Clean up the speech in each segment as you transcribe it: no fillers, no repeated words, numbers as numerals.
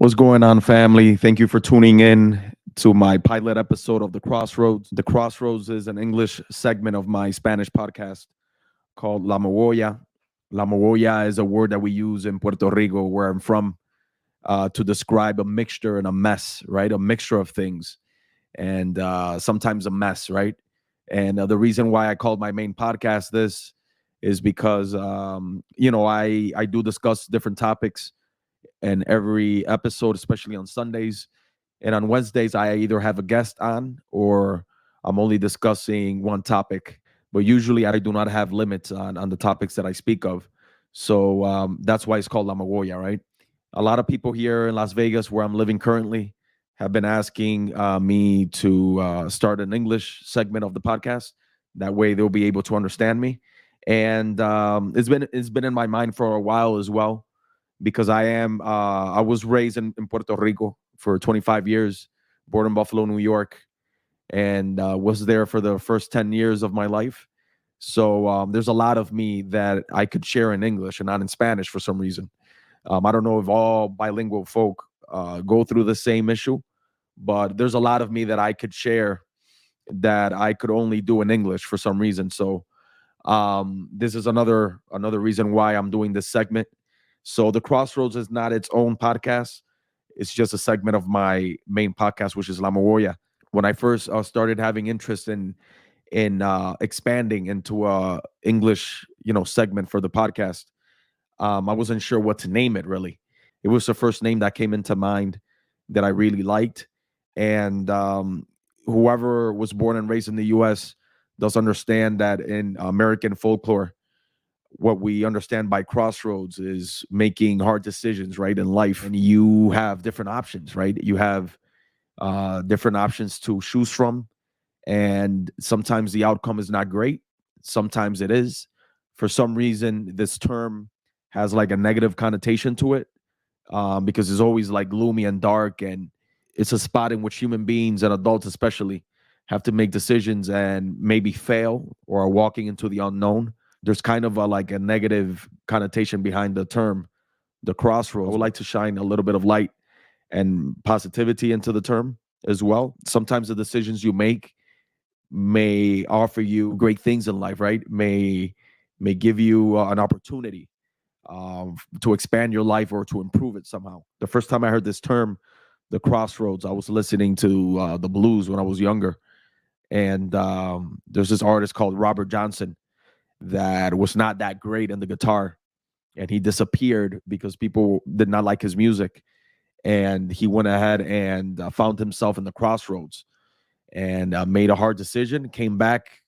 What's going on, family? Thank you for tuning in to my pilot episode of The Crossroads. The Crossroads is an English segment of my Spanish podcast called La Mogolla. La Mogolla is a word that we use in Puerto Rico, where I'm from, to describe a mixture and a mess, right? A mixture of things and sometimes a mess, right? And the reason why I called my main podcast this is because, I do discuss different topics in every episode, especially on Sundays. And on Wednesdays, I either have a guest on or I'm only discussing one topic. But usually I do not have limits on the topics that I speak of. So that's why it's called La Mogolla, right? A lot of people here in Las Vegas, where I'm living currently, have been asking me to start an English segment of the podcast. That way they'll be able to understand me. And it's been in my mind for a while as well, because I was raised in Puerto Rico for 25 years, born in Buffalo, New York, and was there for the first 10 years of my life. So there's a lot of me that I could share in English and not in Spanish for some reason. I don't know if all bilingual folk go through the same issue, but there's a lot of me that I could share that I could only do in English for some reason. So this is another reason why I'm doing this segment. So the Crossroads is not its own podcast. It's just a segment of my main podcast, which is La Mogolla. When I first started having interest in expanding into a English, segment for the podcast, I wasn't sure what to name it really. It was the first name that came into mind that I really liked. And whoever was born and raised in the US does understand that in American folklore, what we understand by crossroads is making hard decisions, right, in life. And you have different options, right? You have different options to choose from. And sometimes the outcome is not great. Sometimes it is. For some reason, this term has like a negative connotation to it, because it's always like gloomy and dark. And it's a spot in which human beings and adults, especially, have to make decisions and maybe fail or are walking into the unknown. There's kind of like a negative connotation behind the term, the crossroads. I would like to shine a little bit of light and positivity into the term as well. Sometimes the decisions you make may offer you great things in life, right? May give you an opportunity to expand your life or to improve it somehow. The first time I heard this term, the crossroads, I was listening to the blues when I was younger, and there's this artist called Robert Johnson that was not that great in the guitar, and he disappeared because people did not like his music, and he went ahead and found himself in the crossroads and made a hard decision, came back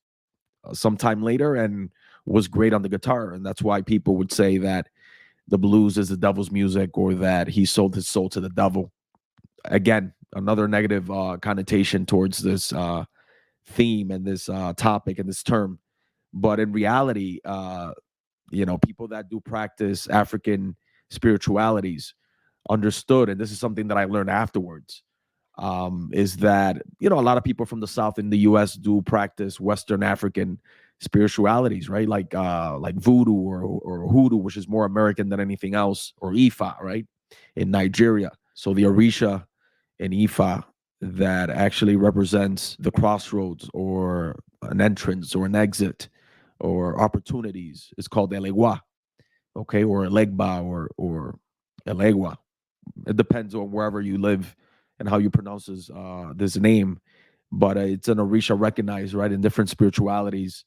sometime later and was great on the guitar. And that's why people would say that the blues is the devil's music, or that he sold his soul to the devil. Again, another negative connotation towards this theme and this topic and this term. But in reality, people that do practice African spiritualities understood, and this is something that I learned afterwards, is that a lot of people from the South in the U.S. do practice Western African spiritualities, right? Like voodoo or hoodoo, which is more American than anything else, or Ifa, right, in Nigeria. So the Orisha in Ifa that actually represents the crossroads or an entrance or an exit or opportunities is called Elegua, okay, or Elegba or Elegua. It depends on wherever you live and how you pronounce this name, but it's an Orisha recognized, right, in different spiritualities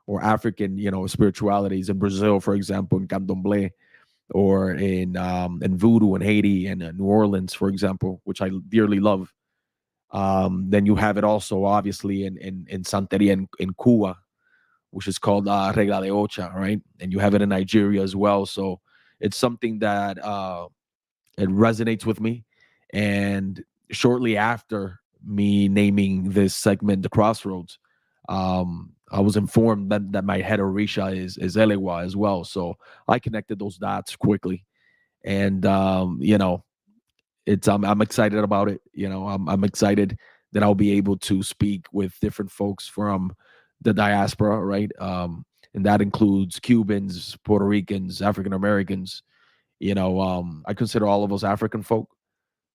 or African, spiritualities in Brazil, for example, in Candomblé, or in Voodoo in Haiti and New Orleans, for example, which I dearly love. Then you have it also, obviously, in Santeria in Cuba, which is called Regla de Ocha, right? And you have it in Nigeria as well. So it's something that it resonates with me. And shortly after me naming this segment, The Crossroads, I was informed that my head Orisha is Elewa as well. So I connected those dots quickly. And, I'm excited about it. I'm excited that I'll be able to speak with different folks from the diaspora, right? And that includes Cubans, Puerto Ricans, African Americans. I consider all of us African folk.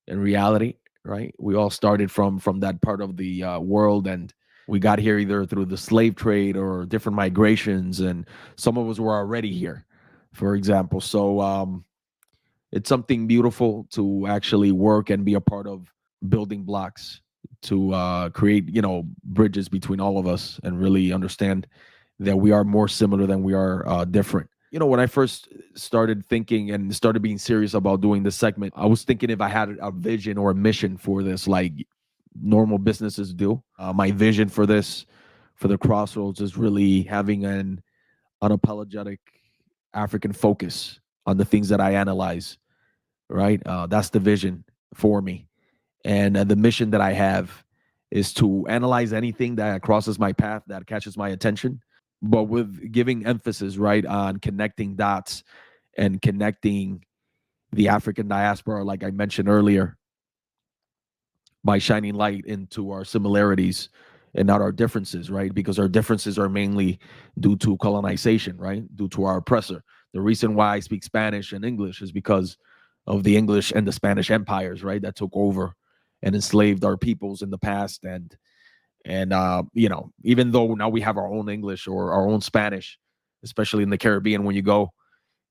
in reality, right? We all started from that part of the world, and we got here either through the slave trade or different migrations, and some of us were already here, for example. So it's something beautiful to actually work and be a part of building blocks to create, bridges between all of us and really understand that we are more similar than we are different. When I first started thinking and started being serious about doing this segment, I was thinking if I had a vision or a mission for this, like normal businesses do. My vision for this, for the Crossroads, is really having an unapologetic African focus on the things that I analyze, right? That's the vision for me. And the mission that I have is to analyze anything that crosses my path, that catches my attention, but with giving emphasis, right, on connecting dots and connecting the African diaspora, like I mentioned earlier, by shining light into our similarities and not our differences, right? Because our differences are mainly due to colonization, right? Due to our oppressor. The reason why I speak Spanish and English is because of the English and the Spanish empires, right? That took over and enslaved our peoples in the past. And even though now we have our own English or our own Spanish, especially in the Caribbean, when you go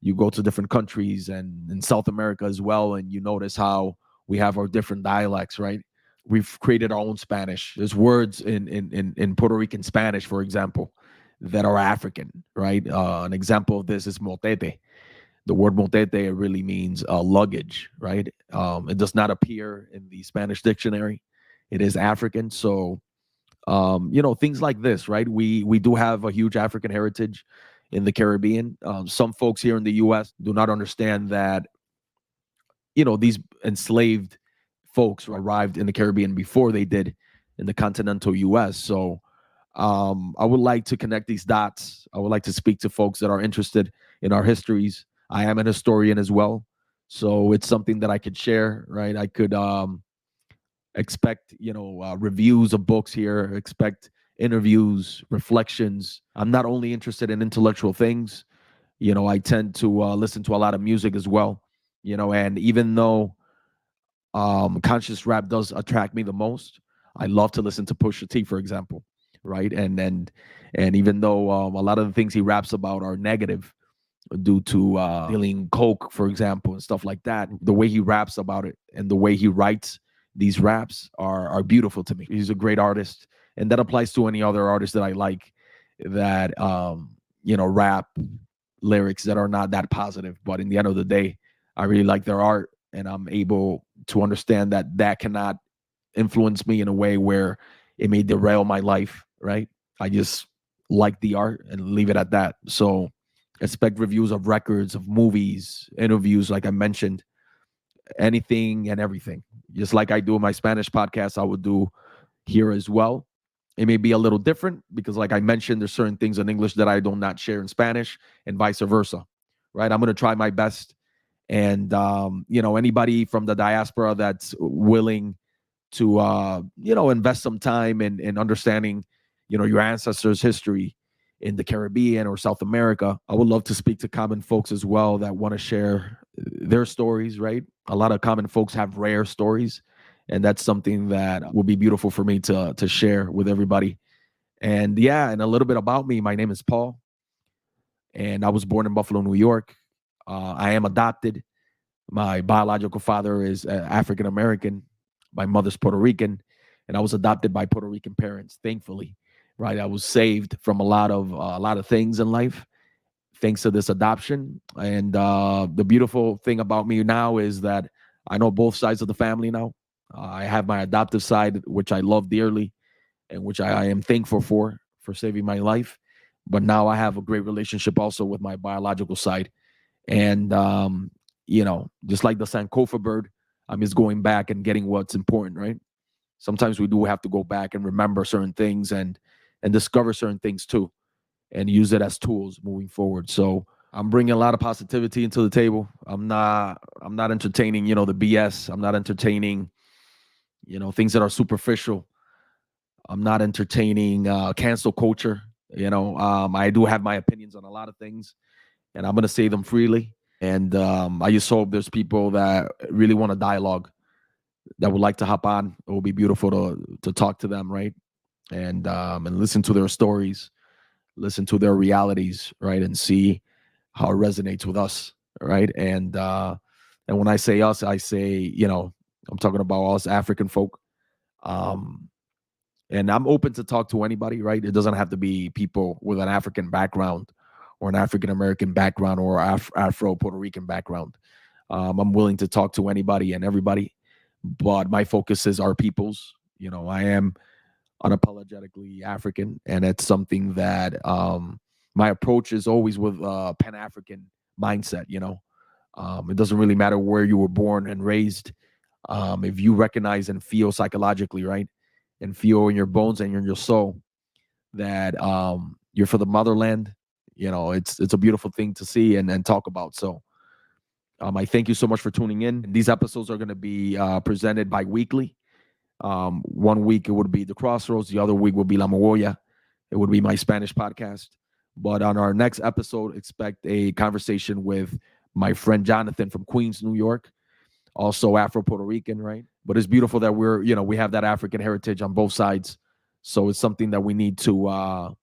to different countries and in South America as well, and you notice how we have our different dialects, right? We've created our own Spanish. There's words in Puerto Rican Spanish, for example, that are African, right? An example of this is motete. The word motete really means luggage, right? It does not appear in the Spanish dictionary. It is African. So things like this, right? We do have a huge African heritage in the Caribbean. Some folks here in the U.S. do not understand that these enslaved folks arrived in the Caribbean before they did in the continental U.S. So I would like to connect these dots. I would like to speak to folks that are interested in our histories. I am an historian as well, so it's something that I could share, right? I could expect reviews of books here, expect interviews, reflections. I'm not only interested in intellectual things. I tend to listen to a lot of music as well. And even though conscious rap does attract me the most, I love to listen to Pusha T, for example, right? And even though a lot of the things he raps about are negative due to dealing coke, for example, and stuff like that, the way he raps about it and the way he writes these raps are beautiful to me. He's a great artist, and that applies to any other artist that I like that rap lyrics that are not that positive. But in the end of the day, I really like their art, and I'm able to understand that that cannot influence me in a way where it may derail my life, right? I just like the art and leave it at that. So expect reviews of records, of movies, interviews, like I mentioned, anything and everything. Just like I do in my Spanish podcast, I would do here as well. It may be a little different because, like I mentioned, there's certain things in English that I do not share in Spanish, and vice versa, right? I'm going to try my best. And, anybody from the diaspora that's willing to, invest some time in understanding, your ancestors' history in the Caribbean or South America, I would love to speak to common folks as well that want to share their stories, right? A lot of common folks have rare stories, and that's something that will be beautiful for me to share with everybody. And yeah, and a little bit about me. My name is Paul, and I was born in Buffalo, New York. I am adopted. My biological father is African American. My mother's Puerto Rican, and I was adopted by Puerto Rican parents. Thankfully, right, I was saved from a lot of things in life thanks to this adoption. And the beautiful thing about me now is that I know both sides of the family now. I have my adoptive side, which I love dearly, and which I am thankful for saving my life. But now I have a great relationship also with my biological side. And just like the Sankofa bird, I'm just going back and getting what's important, right? Sometimes we do have to go back and remember certain things and discover certain things too, and use it as tools moving forward. So I'm bringing a lot of positivity into the table. I'm not entertaining, the BS. I'm not entertaining, things that are superficial. I'm not entertaining cancel culture. I do have my opinions on a lot of things, and I'm going to say them freely. And I just hope there's people that really want to dialogue that would like to hop on. It will be beautiful to talk to them, right? And listen to their stories, listen to their realities, right? And see how it resonates with us, right? And when I say us, I say, I'm talking about us African folk. Um, and I'm open to talk to anybody, right? It doesn't have to be people with an African background or an African American background or Afro Puerto Rican background. I'm willing to talk to anybody and everybody, but my focus is our peoples. I am unapologetically African, and it's something that my approach is always with Pan African mindset. It doesn't really matter where you were born and raised. If you recognize and feel psychologically, right, and feel in your bones and in your soul that you're for the motherland, it's a beautiful thing to see and talk about. So I thank you so much for tuning in. These episodes are going to be presented bi-weekly. 1 week it would be the Crossroads, the other week will be La Mogolla. It would be my Spanish podcast. But on our next episode, expect a conversation with my friend Jonathan from Queens, New York, also Afro Puerto Rican, right? But it's beautiful that we have that African heritage on both sides. So it's something that we need to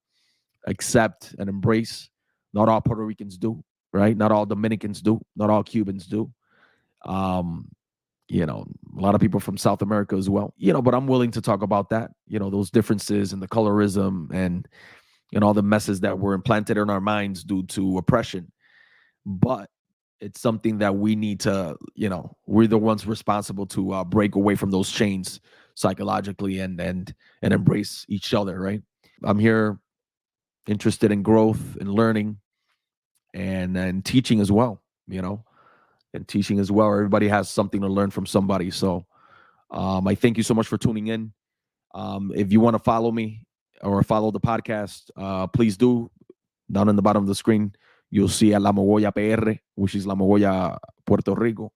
accept and embrace. Not all Puerto Ricans do, right? Not all Dominicans do. Not all Cubans do. A lot of people from South America as well, but I'm willing to talk about that, those differences and the colorism and all the messes that were implanted in our minds due to oppression. But it's something that we need to, we're the ones responsible to break away from those chains psychologically and embrace each other, right? I'm here interested in growth and learning and teaching as well, and teaching as well. Everybody has something to learn from somebody. So I thank you so much for tuning in. If you want to follow me or follow the podcast, please do. Down in the bottom of the screen, you'll see at La Mogolla PR, which is La Mogolla, Puerto Rico.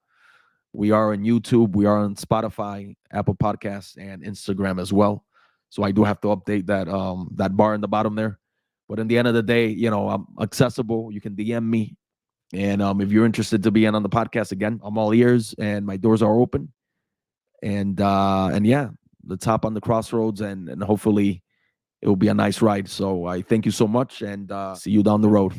We are on YouTube. We are on Spotify, Apple Podcasts, and Instagram as well. So I do have to update that bar in the bottom there. But in the end of the day, I'm accessible. You can DM me. And if you're interested to be on the podcast again, I'm all ears and my doors are open. And yeah, let's hop on the Crossroads and hopefully it will be a nice ride. So I thank you so much and see you down the road.